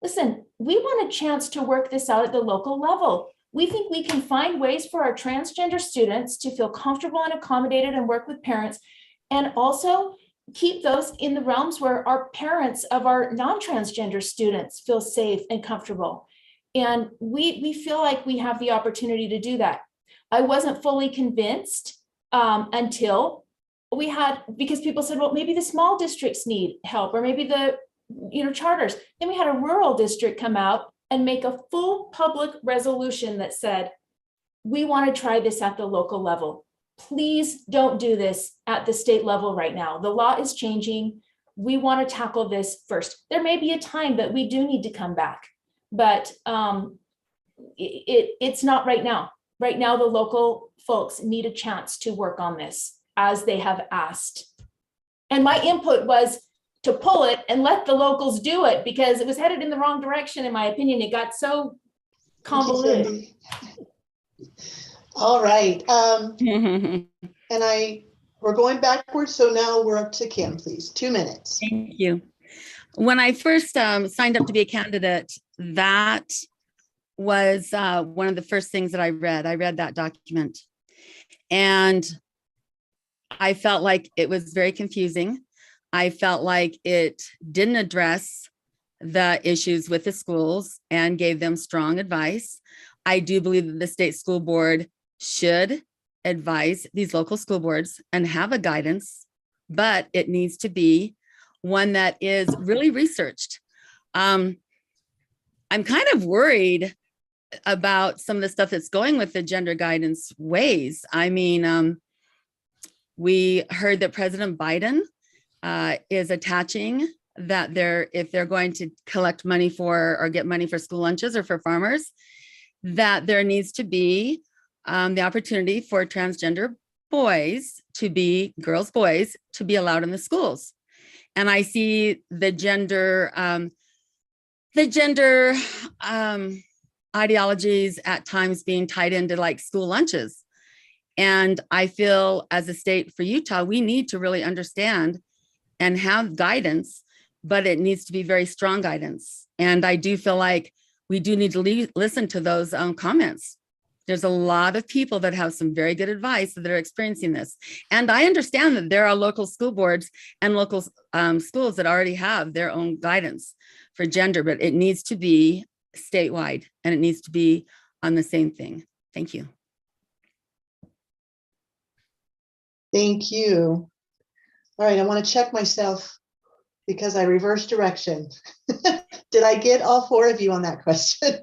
listen, we want a chance to work this out at the local level. We think we can find ways for our transgender students to feel comfortable and accommodated and work with parents, and also keep those in the realms where our parents of our non-transgender students feel safe and comfortable. And we feel like we have the opportunity to do that. I wasn't fully convinced until we had, because people said, well, maybe the small districts need help, or maybe the charters. Then we had a rural district come out and make a full public resolution that said, we want to try this at the local level. Please don't do this at the state level right now. The law is changing. We want to tackle this first. There may be a time that we do need to come back, but it's not right now. right now the local folks need a chance to work on this as they have asked. And my input was to pull it and let the locals do it because it was headed in the wrong direction, in my opinion. It got so convoluted. Cindy. All right. Thank We're going backwards. So now we're up to Kim, please. 2 minutes. you. When I first signed up to be a candidate, that was one of the first things that I read. I read that document and I felt like it was very confusing. I felt like it didn't address the issues with the schools and gave them strong advice. I do believe that the state school board should advise these local school boards and have a guidance, but it needs to be one that is really researched. I'm kind of worried about some of the stuff that's going with the gender guidance ways. I mean, we heard that President Biden is attaching that if they're going to collect money for or get money for school lunches or for farmers, that there needs to be the opportunity for transgender boys to be boys to be allowed in the schools. And I see the gender ideologies at times being tied into like school lunches. And I feel as a state for Utah, we need to really understand and have guidance, but it needs to be very strong guidance. And I do feel like we do need to listen to those comments. There's a lot of people that have some very good advice that are experiencing this. And I understand that there are local school boards and local schools that already have their own guidance for gender, but it needs to be statewide and it needs to be on the same thing. Thank you. Thank you. All right, I want to check myself because I reversed direction. Did I get all 4 of you on that question?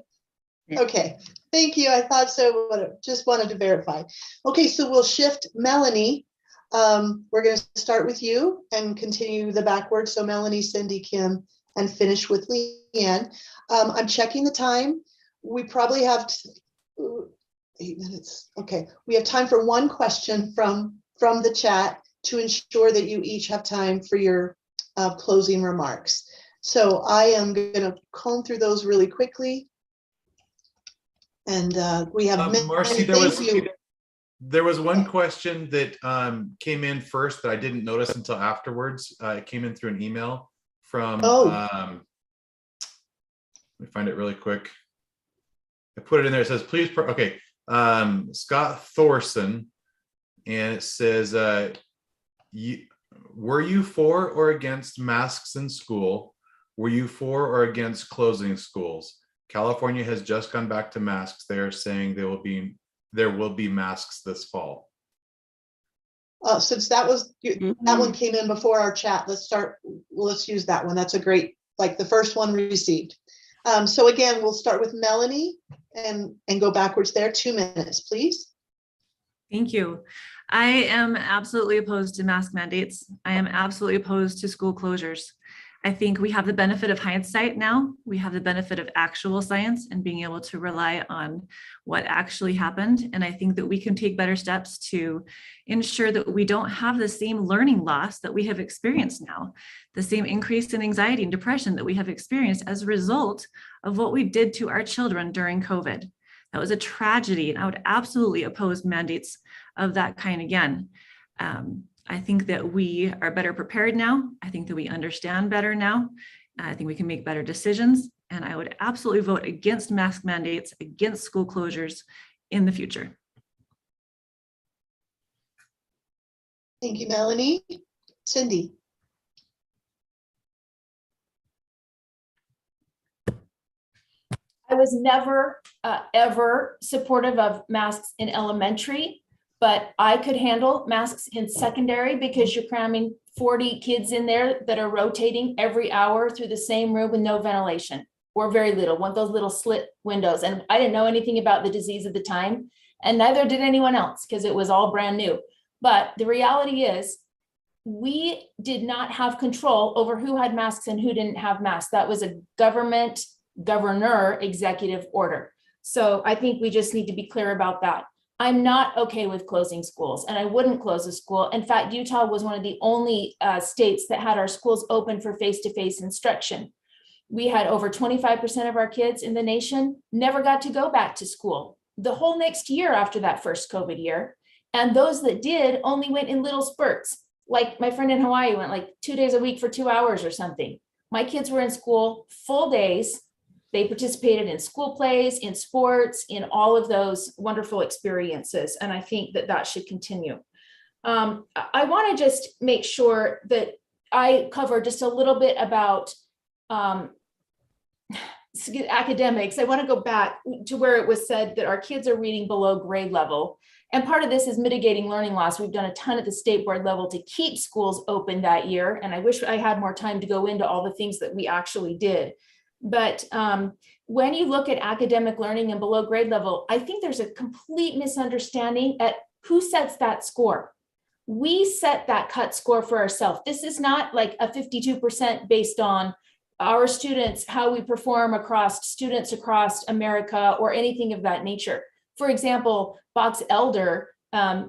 Yeah. Okay, thank you. I thought so, but just wanted to verify. Okay, so we'll shift. Melanie, we're going to start with you and continue the backwards. So Melanie, Cindy, Kim, and finish with Leann. I'm checking the time. We probably have 8 minutes. Okay, we have time for one question from the chat to ensure that you each have time for your closing remarks. So I am going to comb through those really quickly. And we have Marcy, there was one question that came in first that I didn't notice until afterwards. It came in through an email from, let me find it really quick. I put it in there. It says, please, okay, Scott Thorson, and it says, were you for or against masks in school? Were you for or against closing schools? California has just gone back to masks. They are saying there will be masks this fall. Since that was that one came in before our chat, let's use that one. That's a great, like the first one received. So again, we'll start with Melanie and go backwards there. 2 minutes, please. Thank you. I am absolutely opposed to mask mandates. I am absolutely opposed to school closures. I think we have the benefit of hindsight now. We have the benefit of actual science and being able to rely on what actually happened. And I think that we can take better steps to ensure that we don't have the same learning loss that we have experienced now, the same increase in anxiety and depression that we have experienced as a result of what we did to our children during COVID. That was a tragedy, and I would absolutely oppose mandates of that kind again. I think that we are better prepared now. I think that we understand better now. I think we can make better decisions. And I would absolutely vote against mask mandates, against school closures in the future. Thank you, Melanie. Cindy. I was never, ever supportive of masks in elementary, but I could handle masks in secondary because you're cramming 40 kids in there that are rotating every hour through the same room with no ventilation or very little, one of those little slit windows. And I didn't know anything about the disease at the time, and neither did anyone else because it was all brand new. But the reality is we did not have control over who had masks and who didn't have masks. That was a governor executive order. So I think we just need to be clear about that. I'm not okay with closing schools, and I wouldn't close a school. In fact, Utah was one of the only states that had our schools open for face-to-face instruction. We had over 25% of our kids in the nation never got to go back to school the whole next year after that first COVID year. And those that did only went in little spurts. Like my friend in Hawaii went like 2 days a week for 2 hours or something. My kids were in school full days. They participated in school plays, in sports, in all of those wonderful experiences. And I think that that should continue. I want to just make sure that I cover just a little bit about academics. I want to go back to where it was said that our kids are reading below grade level. And part of this is mitigating learning loss. We've done a ton at the state board level to keep schools open that year. And I wish I had more time to go into all the things that we actually did. But when you look at academic learning and below grade level, I think there's a complete misunderstanding at who sets that score. We set that cut score for ourselves. This is not like a 52% based on our students, how we perform across students across America or anything of that nature. For example, Box Elder,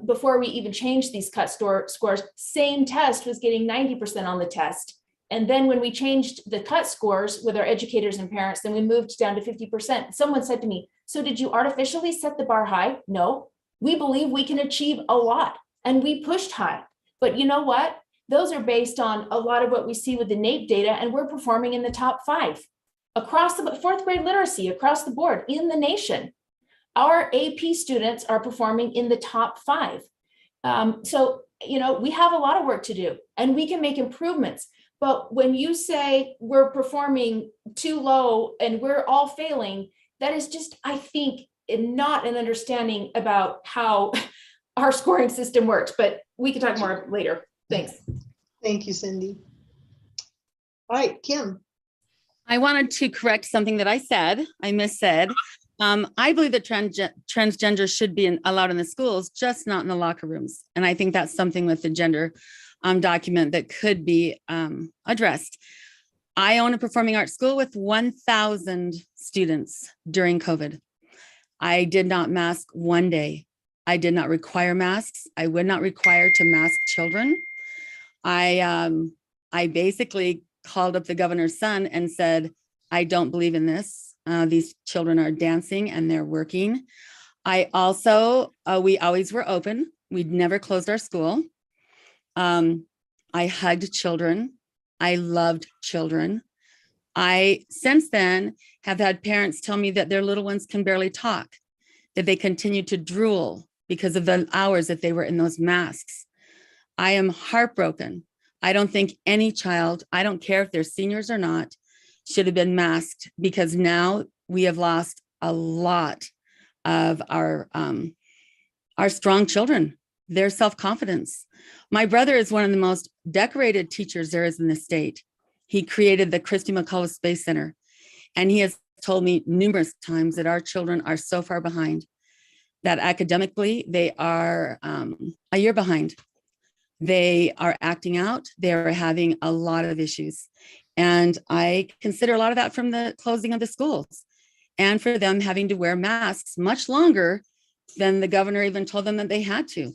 before we even changed these cut scores, same test was getting 90% on the test. And then when we changed the cut scores with our educators and parents, then we moved down to 50%. Someone said to me, so did you artificially set the bar high? No, we believe we can achieve a lot and we pushed high. But you know what? Those are based on a lot of what we see with the NAEP data, and we're performing in the top 5 across the fourth grade literacy across the board in the nation. Our AP students are performing in the top 5. So, you know, we have a lot of work to do and we can make improvements. But when you say we're performing too low and we're all failing, that is just, I think, not an understanding about how our scoring system works. But we can talk more later. Thanks. Thank you, Cindy. All right, Kim. I wanted to correct something that I said. I missaid. I believe that transgender should be allowed in the schools, just not in the locker rooms. And I think that's something with the gender document that could be addressed. I own a performing arts school with 1,000 students during COVID. I did not mask one day. I did not require masks. I would not require to mask children. I basically called up the governor's son and said, I don't believe in this. These children are dancing and they're working. I also, we always were open. We'd never closed our school. I hugged children. I loved children. I, since then, have had parents tell me that their little ones can barely talk, that they continue to drool because of the hours that they were in those masks. I am heartbroken. I don't think any child, I don't care if they're seniors or not, should have been masked, because now we have lost a lot of our strong children, their self-confidence. My brother is one of the most decorated teachers there is in the state. He created the Christy McCullough Space Center, and he has told me numerous times that our children are so far behind, that academically they are a year behind. They are acting out. They're having a lot of issues. And I consider a lot of that from the closing of the schools and for them having to wear masks much longer than the governor even told them that they had to.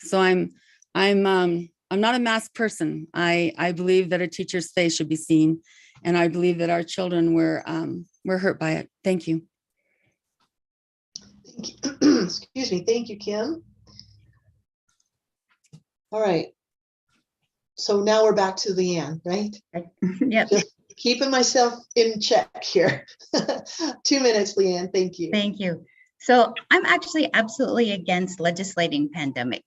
So I'm not a mask person. I believe that a teacher's face should be seen, and I believe that our children were hurt by it. Thank you. Excuse me. Thank you, Kim. All right. So now we're back to Leann, right? Yep. Just keeping myself in check here. 2 minutes, Leann. Thank you. Thank you. So I'm actually absolutely against legislating pandemics.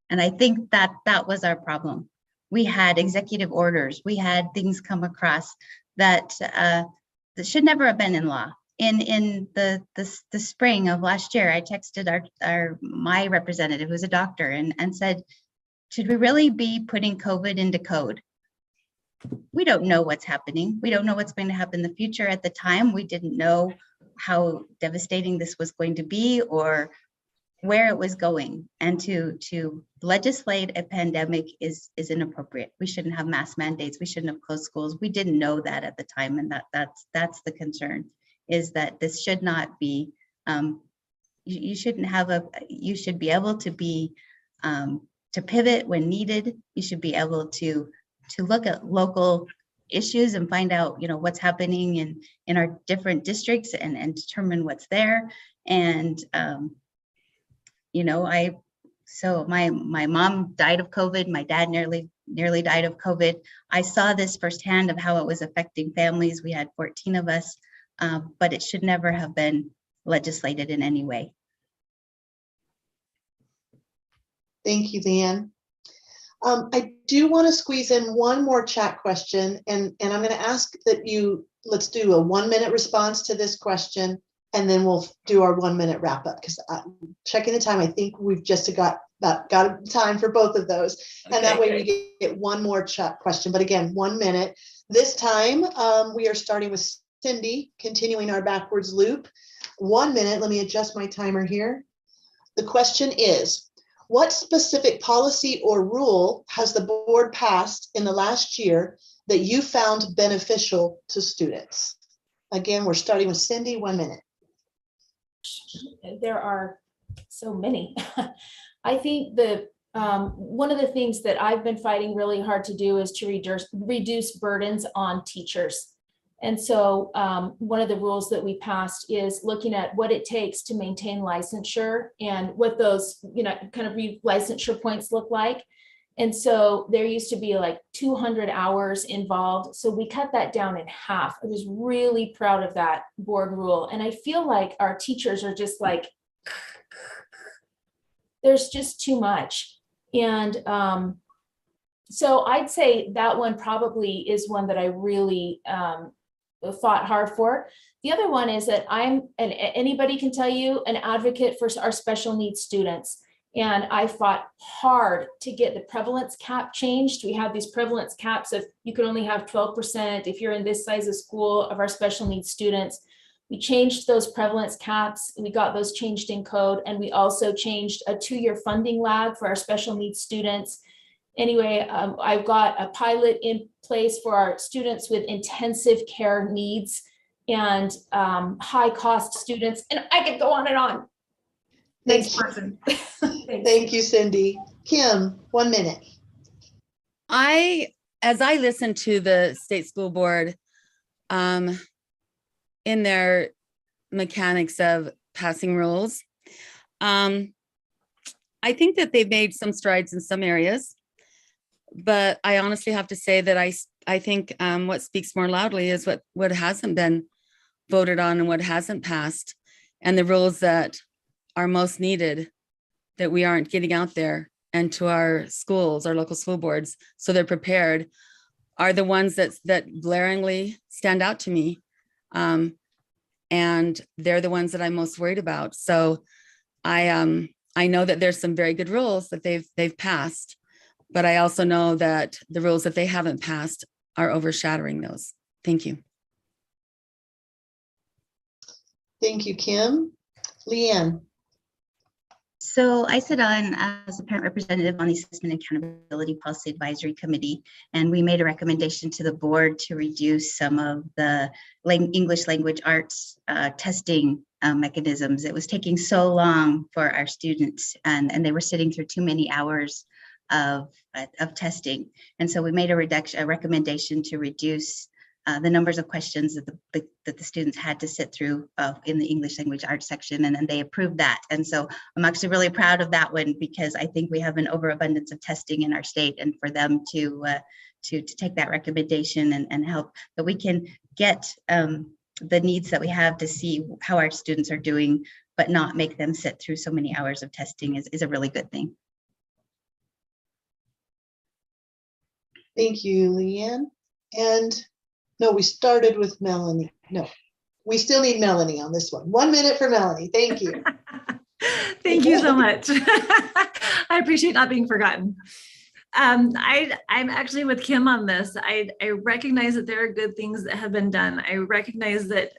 And I think that that was our problem. We had executive orders. We had things come across that that should never have been in law. In the spring of last year, I texted my representative, who's a doctor, and said, should we really be putting COVID into code? We don't know what's happening. We don't know what's going to happen in the future. At the time, we didn't know how devastating this was going to be or where it was going. And to legislate a pandemic is inappropriate. We shouldn't have mask mandates. We shouldn't have closed schools. We didn't know that at the time, and that's the concern. is that this should not be, you shouldn't have you should be able to be, to pivot when needed. You should be able to look at local issues and find out, what's happening in our different districts and determine what's there. And, so my mom died of COVID. My dad nearly died of COVID. I saw this firsthand of how it was affecting families. We had 14 of us, but it should never have been legislated in any way. Thank you, Leann. I do want to squeeze in one more chat question, and I'm going to ask that let's do a 1-minute response to this question, and then we'll do our 1-minute wrap up, because checking the time, I think we've just got time for both of those. Okay, and that way we get one more chat question, but again, 1 minute. This time we are starting with Cindy, continuing our backwards loop. 1 minute, let me adjust my timer here. The question is, what specific policy or rule has the board passed in the last year that you found beneficial to students? Again, we're starting with Cindy, 1 minute. There are so many. I think one of the things that I've been fighting really hard to do is to reduce burdens on teachers. And so one of the rules that we passed is looking at what it takes to maintain licensure and what those, kind of licensure points look like. And so there used to be like 200 hours involved. So we cut that down in half. I was really proud of that board rule. And I feel like our teachers are just like, there's just too much. And so I'd say that one probably is one that I really fought hard for. The other one is that and anybody can tell you, an advocate for our special needs students. And I fought hard to get the prevalence cap changed. We have these prevalence caps of you can only have 12% if you're in this size of school of our special needs students. We changed those prevalence caps. We got those changed in code. And we also changed a 2-year funding lag for our special needs students. Anyway, I've got a pilot in place for our students with intensive care needs and high cost students. And I could go on and on. Next person. Thank you, Cindy. Kim, 1 minute. As I listen to the state school board in their mechanics of passing rules, I think that they've made some strides in some areas, but I honestly have to say that I think what speaks more loudly is what hasn't been voted on and what hasn't passed, and the rules that are most needed that we aren't getting out there and to our schools, our local school boards, so they're prepared, are the ones that glaringly stand out to me. And they're the ones that I'm most worried about. So I know that there's some very good rules that they've passed, but I also know that the rules that they haven't passed are overshadowing those. Thank you. Thank you, Kim. Leann. So I sit on as a parent representative on the Assessment and Accountability Policy Advisory Committee, and we made a recommendation to the board to reduce some of the English language arts testing mechanisms. It was taking so long for our students, and they were sitting through too many hours of testing. And so we made a recommendation to reduce the numbers of questions that the students had to sit through in the English language arts section, and then they approved that. And so I'm actually really proud of that one, because I think we have an overabundance of testing in our state, and for them to take that recommendation and help that we can get the needs that we have to see how our students are doing, but not make them sit through so many hours of testing is a really good thing. Thank you, Leann. And no, we started with Melanie. No, we still need Melanie on this one. 1 minute for Melanie. Thank you. Thank you so much. I appreciate not being forgotten. I'm actually with Kim on this. I recognize that there are good things that have been done. I recognize that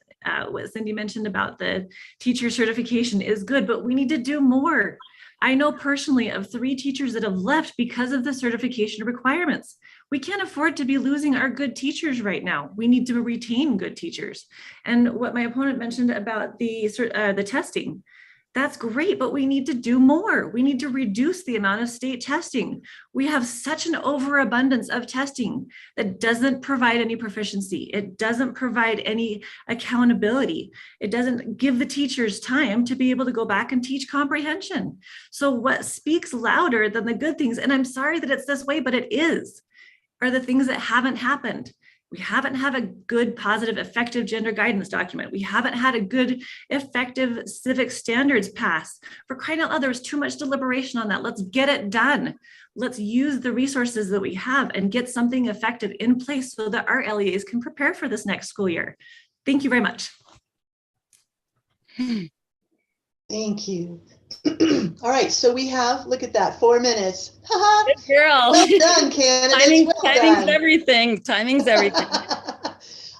what Cindy mentioned about the teacher certification is good, but we need to do more. I know personally of 3 teachers that have left because of the certification requirements. We can't afford to be losing our good teachers right now. We need to retain good teachers. And what my opponent mentioned about the testing, that's great, but we need to do more. We need to reduce the amount of state testing. We have such an overabundance of testing that doesn't provide any proficiency. It doesn't provide any accountability. It doesn't give the teachers time to be able to go back and teach comprehension. So what speaks louder than the good things, and I'm sorry that it's this way, but it is, are the things that haven't happened. We haven't had a good, positive, effective gender guidance document. We haven't had a good, effective civic standards pass. For crying out loud, there was too much deliberation on that. Let's get it done. Let's use the resources that we have and get something effective in place so that our LEAs can prepare for this next school year. Thank you very much. Thank you. All right, so we have, look at that, 4 minutes. Good girl. Well done, candidates. Timing's everything. Timing's everything.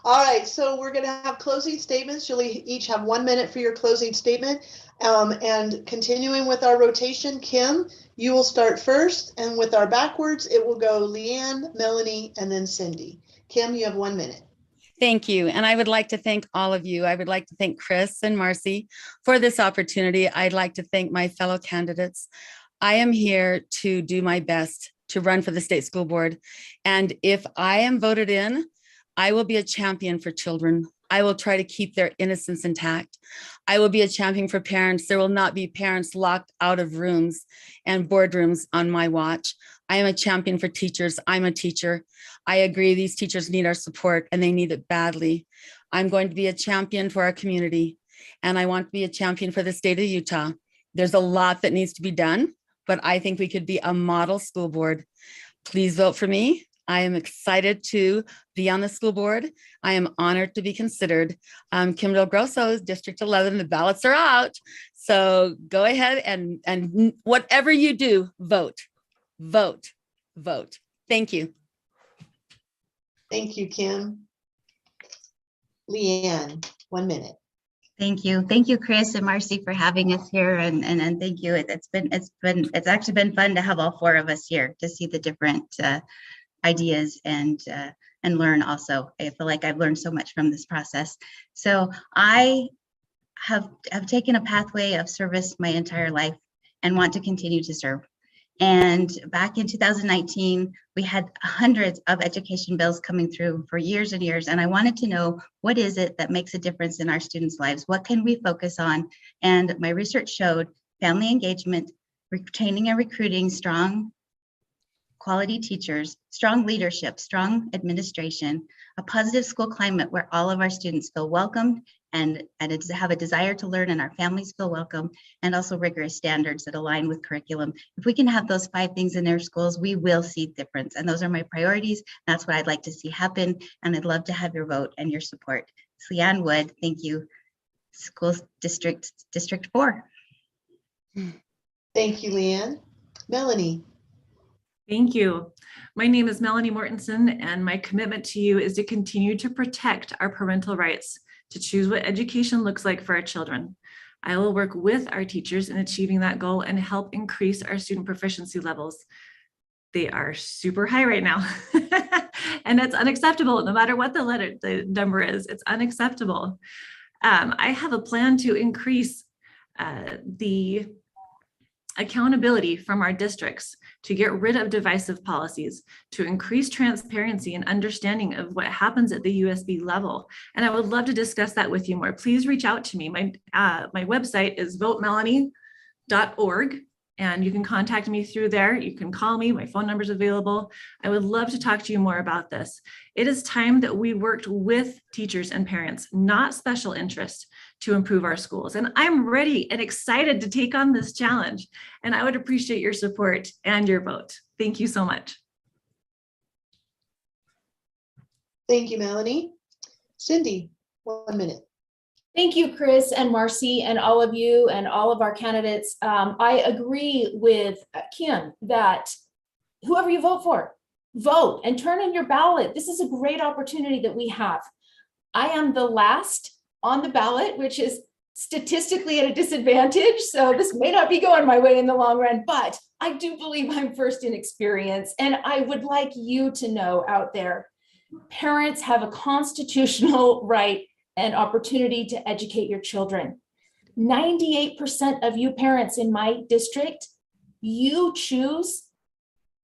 All right, so we're going to have closing statements. You'll each have 1 minute for your closing statement. And continuing with our rotation, Kim, you will start first. And with our backwards, it will go Leann, Melanie, and then Cindy. Kim, you have 1 minute. Thank you. And I would like to thank all of you. I would like to thank Chris and Marcy for this opportunity. I'd like to thank my fellow candidates. I am here to do my best to run for the state school board. And if I am voted in, I will be a champion for children. I will try to keep their innocence intact. I will be a champion for parents. There will not be parents locked out of rooms and boardrooms on my watch. I am a champion for teachers. I'm a teacher. I agree these teachers need our support and they need it badly. I'm going to be a champion for our community and I want to be a champion for the state of Utah. There's a lot that needs to be done, but I think we could be a model school board. Please vote for me. I am excited to be on the school board. I am honored to be considered. Kim Del Grosso, District 11, the ballots are out. So go ahead and whatever you do, vote, vote, vote. Thank you. Thank you, Kim. Leann, 1 minute. Thank you. Thank you, Chris and Marcy, for having us here. And thank you. It's actually been fun to have all 4 of us here to see the different ideas and learn also. I feel like I've learned so much from this process. So I have taken a pathway of service my entire life and want to continue to serve. And back in 2019, we had hundreds of education bills coming through for years and years. And I wanted to know, what is it that makes a difference in our students' lives? What can we focus on? And my research showed family engagement, retaining and recruiting strong quality teachers, strong leadership, strong administration, a positive school climate where all of our students feel welcomed and have a desire to learn and our families feel welcome, and also rigorous standards that align with curriculum. If we can have those 5 things in their schools, we will see difference. And those are my priorities. That's what I'd like to see happen. And I'd love to have your vote and your support. It's Leann Wood. Thank you. School District 4. Thank you, Leann. Melanie. Thank you. My name is Melanie Mortensen, and my commitment to you is to continue to protect our parental rights to choose what education looks like for our children. I will work with our teachers in achieving that goal and help increase our student proficiency levels. They are super high right now, and it's unacceptable no matter what the number is. It's unacceptable. I have a plan to increase the accountability from our districts, to get rid of divisive policies, to increase transparency and understanding of what happens at the USB level. And I would love to discuss that with you more. Please reach out to me. My website is votemelanie.org, and you can contact me through there. You can call me. My phone number is available. I would love to talk to you more about this. It is time that we worked with teachers and parents, not special interests, to improve our schools. And I'm ready and excited to take on this challenge. And I would appreciate your support and your vote. Thank you so much. Thank you, Melanie. Cindy, 1 minute. Thank you, Chris and Marcy and all of you and all of our candidates. I agree with Kim that whoever you vote for, vote and turn in your ballot. This is a great opportunity that we have. I am the last on the ballot, which is statistically at a disadvantage. So this may not be going my way in the long run, but I do believe I'm first in experience. And I would like you to know out there, parents have a constitutional right and opportunity to educate your children. 98% of you parents in my district, you choose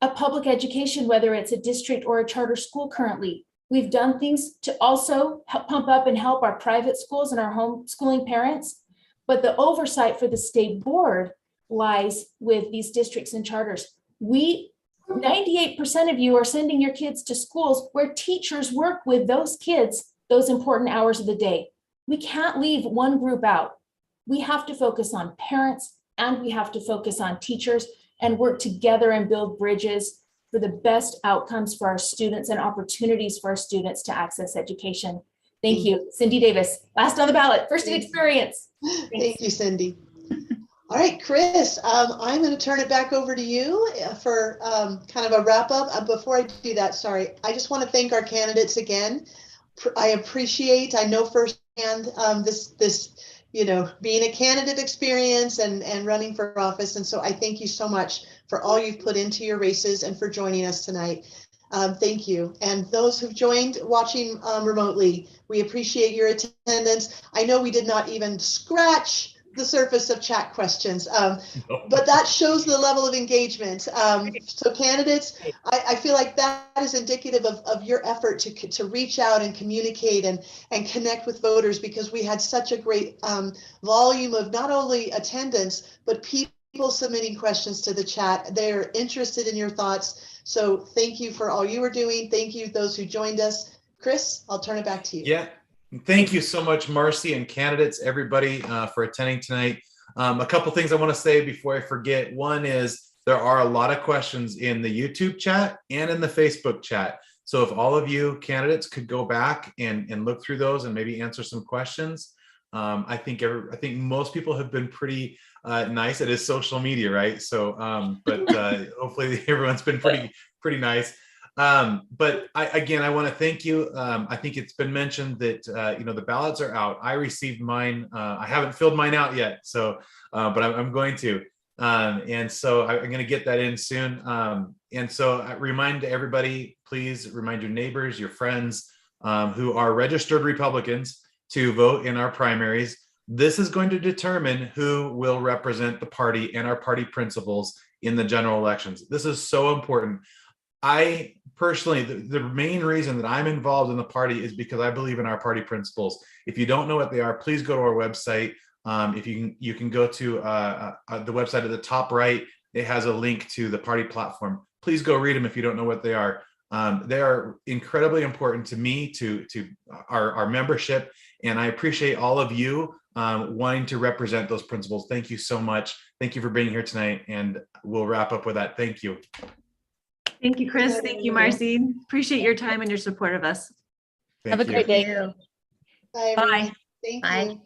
a public education, whether it's a district or a charter school currently. We've done things to also help pump up and help our private schools and our homeschooling parents, but the oversight for the state board lies with these districts and charters. 98% of you are sending your kids to schools where teachers work with those kids those important hours of the day. We can't leave one group out. We have to focus on parents and we have to focus on teachers and work together and build bridges for the best outcomes for our students and opportunities for our students to access education. Thank you. Cindy Davis, last on the ballot, first in experience. Thank you, Cindy. All right, Chris, I'm going to turn it back over to you for kind of a wrap up. Before I do that, sorry, I just want to thank our candidates again. I know firsthand this being a candidate experience and running for office. And so I thank you so much for all you've put into your races and for joining us tonight. Thank you. And those who've joined watching remotely, we appreciate your attendance. I know we did not even scratch the surface of chat questions, but that shows the level of engagement. So candidates, I feel like that is indicative of your effort to reach out and communicate and connect with voters, because we had such a great volume of not only attendance, but people submitting questions to the chat. They're interested in your thoughts. So thank you for all you are doing. Thank you, those who joined us. Chris, I'll turn it back to you. Yeah. Thank you so much, Marcy, and candidates, everybody, for attending tonight. A couple things I want to say before I forget. One is there are a lot of questions in the YouTube chat and in the Facebook chat. So if all of you candidates could go back and look through those and maybe answer some questions. I think most people have been pretty nice. It is social media, right? So, but hopefully everyone's been pretty nice. But I want to thank you. I think it's been mentioned that, the ballots are out. I received mine. I haven't filled mine out yet. So, but I'm going to. And so I'm going to get that in soon. And so I remind everybody, please remind your neighbors, your friends who are registered Republicans to vote in our primaries. This is going to determine who will represent the party and our party principles in the general elections. This is so important. I personally, the main reason that I'm involved in the party is because I believe in our party principles. If you don't know what they are, please go to our website. If you can go to the website at the top right. It has a link to the party platform. Please go read them if you don't know what they are. They are incredibly important to me, to our membership, and I appreciate all of you wanting to represent those principles. Thank you so much. Thank you for being here tonight, and we'll wrap up with that. Thank you. Thank you, Chris. Thank you, Marcy. Appreciate your time and your support of us. Thank Have a you. great day. Bye, everyone. Bye. Thank Bye. you.